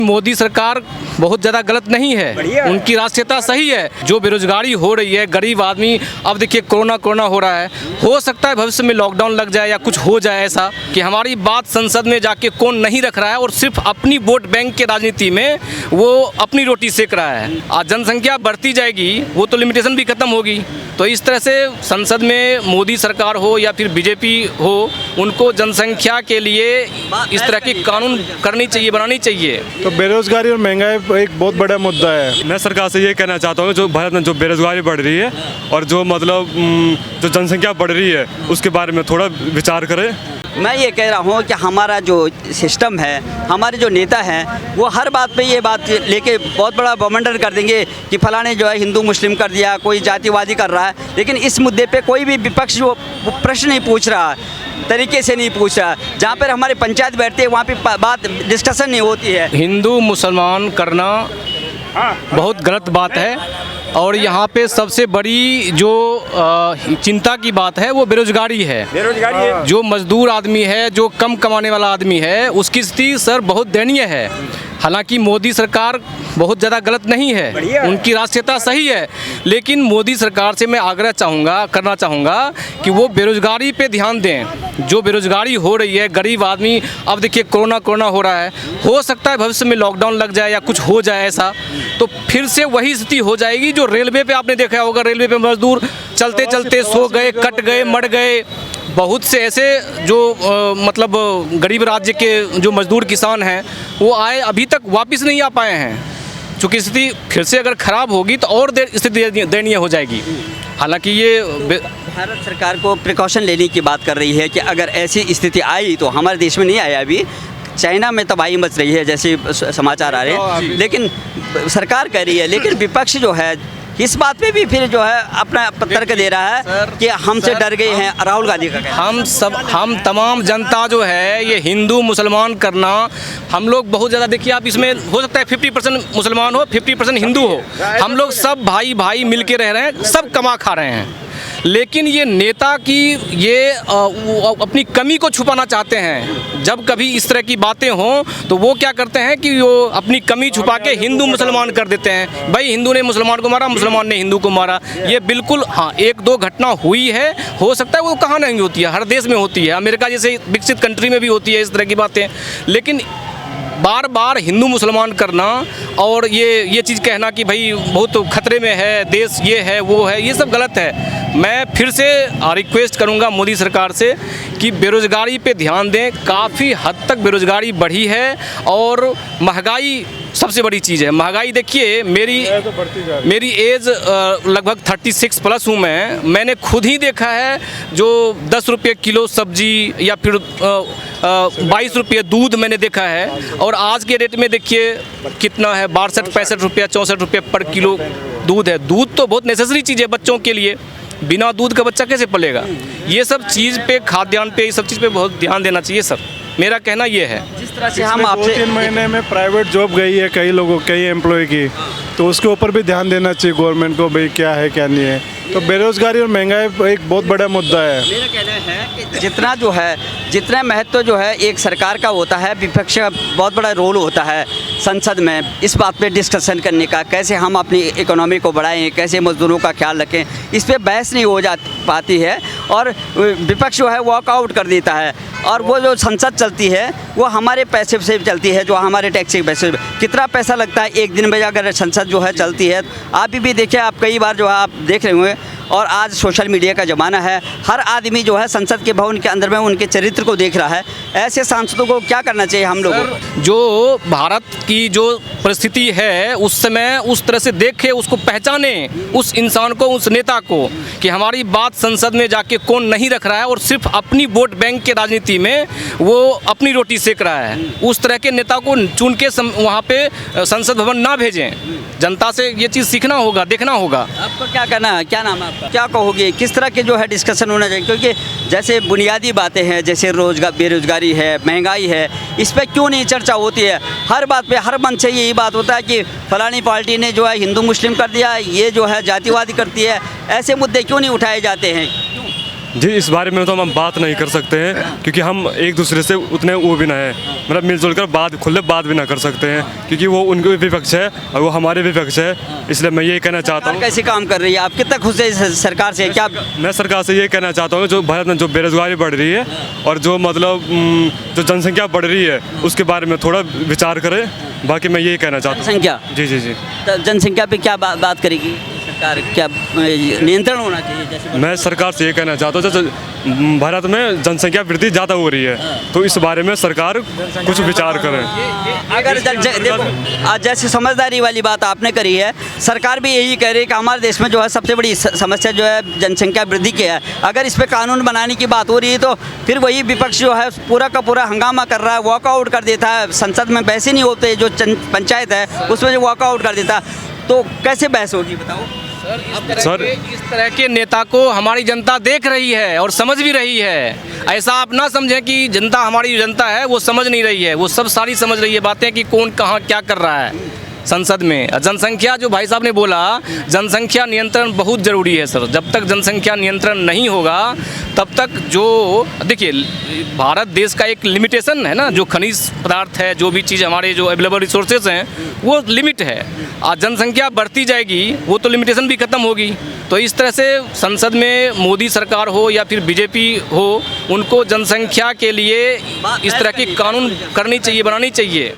मोदी सरकार बहुत ज़्यादा गलत नहीं है, उनकी राष्ट्रीयता सही है। जो बेरोजगारी हो रही है, गरीब आदमी, अब देखिए कोरोना हो रहा है, हो सकता है भविष्य में लॉकडाउन लग जाए या कुछ हो जाए ऐसा कि हमारी बात संसद में जाके कौन नहीं रख रहा है और सिर्फ अपनी वोट बैंक के राजनीति में वो अपनी रोटी सेक रहा है। आज जनसंख्या बढ़ती जाएगी, वो तो लिमिटेशन भी खत्म होगी। तो इस तरह से संसद में मोदी सरकार हो या फिर बीजेपी हो, उनको जनसंख्या के लिए इस तरह की कानून करनी चाहिए, बनानी चाहिए। तो बेरोजगारी और महंगाई एक बहुत बड़ा मुद्दा है। मैं सरकार से ये कहना चाहता हूँ, जो भारत में जो बेरोजगारी बढ़ रही है और जो मतलब जो जनसंख्या बढ़ रही है, उसके बारे में थोड़ा विचार करें। मैं ये कह रहा हूँ कि हमारा जो सिस्टम है, हमारे जो नेता हैं, वो हर बात पे ये बात लेके बहुत बड़ा बवंडर कर देंगे कि फलाने जो है हिंदू मुस्लिम कर दिया, कोई जातिवादी कर रहा है। लेकिन इस मुद्दे पे कोई भी विपक्ष वो प्रश्न नहीं पूछ रहा, तरीके से नहीं पूछ रहा। जहाँ पर हमारे पंचायत बैठते हैं वहाँ पे बात डिस्कशन नहीं होती है। हिंदू मुसलमान करना बहुत गलत बात है और यहाँ पे सबसे बड़ी जो चिंता की बात है वो बेरोजगारी है। जो मजदूर आदमी है, जो कम कमाने वाला आदमी है, उसकी स्थिति सर बहुत दयनीय है। हालांकि मोदी सरकार बहुत ज़्यादा गलत नहीं है, उनकी राष्ट्रीयता सही है, लेकिन मोदी सरकार से मैं आग्रह करना चाहूँगा कि वो बेरोजगारी पे ध्यान दें। जो बेरोजगारी हो रही है, गरीब आदमी, अब देखिए कोरोना हो रहा है, हो सकता है भविष्य में लॉकडाउन लग जाए या कुछ हो जाए ऐसा, तो फिर से वही स्थिति हो जाएगी जो रेलवे पे आपने देखा होगा। रेलवे पे मजदूर चलते चलते सो गए, कट गए, मर गए। बहुत से ऐसे जो मतलब गरीब राज्य के जो मजदूर किसान हैं, वो आए अभी तक वापस नहीं आ पाए हैं। चूँकि स्थिति फिर से अगर ख़राब होगी तो और स्थिति दयनीय हो जाएगी। हालांकि ये भारत सरकार को प्रिकॉशन लेने की बात कर रही है कि अगर ऐसी स्थिति आई, तो हमारे देश में नहीं आया अभी, चाइना में तबाही मच रही है जैसे समाचार आ रहे हैं, लेकिन सरकार कह रही है। लेकिन विपक्ष जो है इस बात पे भी फिर जो है अपना तर्क दे रहा है कि हमसे डर गए हैं। राहुल गांधी का हम तमाम जनता जो है, ये हिंदू मुसलमान करना, हम लोग बहुत ज़्यादा, देखिए आप इसमें हो सकता है 50% मुसलमान हो, 50% हिंदू हो, हम लोग सब भाई मिल के रह रहे हैं, सब कमा खा रहे हैं। लेकिन ये नेता की ये अपनी कमी को छुपाना चाहते हैं। जब कभी इस तरह की बातें हों तो वो क्या करते हैं कि वो अपनी कमी छुपा के हिंदू मुसलमान कर देते हैं। भाई हिंदू ने मुसलमान को मारा, मुसलमान ने हिंदू को मारा। ये बिल्कुल, हाँ, एक दो घटना हुई है, हो सकता है वो कहाँ नहीं होती है, हर देश में होती है, अमेरिका जैसे विकसित कंट्री में भी होती है इस तरह की बातें। लेकिन बार बार हिंदू मुसलमान करना और ये चीज़ कहना कि भाई बहुत खतरे में है देश, ये है वो है, ये सब गलत है। मैं फिर से रिक्वेस्ट करूंगा मोदी सरकार से कि बेरोज़गारी पे ध्यान दें। काफ़ी हद तक बेरोज़गारी बढ़ी है और महंगाई सबसे बड़ी चीज़ है। महंगाई देखिए, मेरी एज लगभग 36 प्लस हूँ मैंने खुद ही देखा है, जो 10 रुपये किलो सब्जी या फिर 22 रुपये दूध मैंने देखा है, और आज के रेट में देखिए कितना है, 62-65 रुपया 64 रुपये पर किलो दूध है। दूध तो बहुत नेसेसरी चीज़ है बच्चों के लिए, बिना दूध का बच्चा कैसे पलेगा। ये सब चीज़ पे, खाद्यान्न पे, ये सब चीज़ पे बहुत ध्यान देना चाहिए सर, मेरा कहना ये है। जिस तरह से हम आपसे 2-3 महीने में प्राइवेट जॉब गई है कई लोगों, कई एम्प्लॉय की, तो उसके ऊपर भी ध्यान देना चाहिए गवर्नमेंट को, भाई क्या है क्या नहीं है। तो बेरोजगारी और महंगाई एक बहुत बड़ा मुद्दा है। मेरा कहना है कि जितना महत्व जो है एक सरकार का होता है, विपक्ष का बहुत बड़ा रोल होता है संसद में इस बात पे डिस्कशन करने का, कैसे हम अपनी इकोनॉमी को बढ़ाएं, कैसे मजदूरों का ख्याल रखें। इस पे बहस नहीं हो पाती है और विपक्ष जो है वॉकआउट कर देता है। और वो जो संसद चलती है वो हमारे पैसे से चलती है, जो हमारे टैक्स के पैसे। कितना पैसा लगता है एक दिन में अगर संसद जो है चलती है। आप भी देखिए, आप कई बार जो है आप देख रहे होंगे, और आज सोशल मीडिया का ज़माना है, हर आदमी जो है संसद के भवन के अंदर में उनके चरित्र को देख रहा है। ऐसे सांसदों को क्या करना चाहिए हम लोगों को? जो भारत की जो परिस्थिति है उस समय उस तरह से देखे, उसको पहचाने, उस इंसान को, उस नेता को, कि हमारी बात संसद में जाके कौन नहीं रख रहा है और सिर्फ अपनी वोट बैंक के राजनीति में वो अपनी रोटी सेक रहा है। उस तरह के नेता को चुन के वहाँ पे संसद भवन ना भेजें। जनता से ये चीज़ सीखना होगा, देखना होगा। आपको क्या करना है, क्या नाम है आपका, क्या कहोगे, किस तरह के जो है डिस्कशन होना चाहिए? क्योंकि जैसे बुनियादी बातें हैं, जैसे बेरोजगारी है, महंगाई है, इस पर क्यों नहीं चर्चा होती है? हर बात पे, हर मंच से यही बात होता है कि फलानी पार्टी ने जो है हिंदू मुस्लिम कर दिया, ये जो है जातिवादी करती है। ऐसे मुद्दे क्यों नहीं उठाए जाते हैं? जी इस बारे में तो हम बात नहीं कर सकते हैं क्योंकि हम एक दूसरे से उतने वो भी ना है, मतलब मिलजुल कर बात खुले बात भी ना कर सकते हैं क्योंकि वो उनके विपक्ष है और वो हमारे विपक्ष है। इसलिए मैं ये कहना चाहता सरकार हूँ, कैसे काम कर रही है, आप कितना खुश है इस सरकार से? क्या मैं सरकार से ये कहना चाहता हूँ जो भारत में जो बेरोजगारी बढ़ रही है और जो मतलब जो जनसंख्या बढ़ रही है उसके बारे में थोड़ा विचार करें। बाकी मैं ये कहना चाहता हूँ। जनसंख्या, जी जी जी तो जनसंख्या पे क्या बात करेगी सरकार? क्या नियंत्रण होना चाहिए? जैसे मैं सरकार से ये कहना चाहता हूँ जैसे भारत में जनसंख्या वृद्धि ज़्यादा हो रही है तो इस बारे में सरकार कुछ विचार करें। अगर देखो जैसे समझदारी वाली बात आपने करी है, सरकार भी यही कह रही है कि हमारे देश में जो है सबसे बड़ी समस्या जो है जनसंख्या वृद्धि की है। अगर इस पे कानून बनाने की बात हो रही है तो फिर वही विपक्ष जो है पूरा का पूरा हंगामा कर रहा है, वॉकआउट कर देता है। संसद में बहस ही नहीं होते, जो पंचायत है उसमें जो वॉकआउट कर देता है, तो कैसे बहस होगी बताओ? सर इस तरह के नेता को हमारी जनता देख रही है और समझ भी रही है। ऐसा आप ना समझें कि जनता, हमारी जो जनता है वो समझ नहीं रही है, वो सब सारी समझ रही है बातें कि कौन कहाँ क्या कर रहा है संसद में। जनसंख्या जो भाई साहब ने बोला, जनसंख्या नियंत्रण बहुत ज़रूरी है सर। जब तक जनसंख्या नियंत्रण नहीं होगा तब तक जो देखिए भारत देश का एक लिमिटेशन है ना, जो खनिज पदार्थ है, जो भी चीज़ हमारे जो अवेलेबल रिसोर्सेज हैं वो लिमिट है। आज जनसंख्या बढ़ती जाएगी वो तो लिमिटेशन भी ख़त्म होगी। तो इस तरह से संसद में मोदी सरकार हो या फिर बीजेपी हो, उनको जनसंख्या के लिए इस तरह की कानून करनी चाहिए, बनानी चाहिए।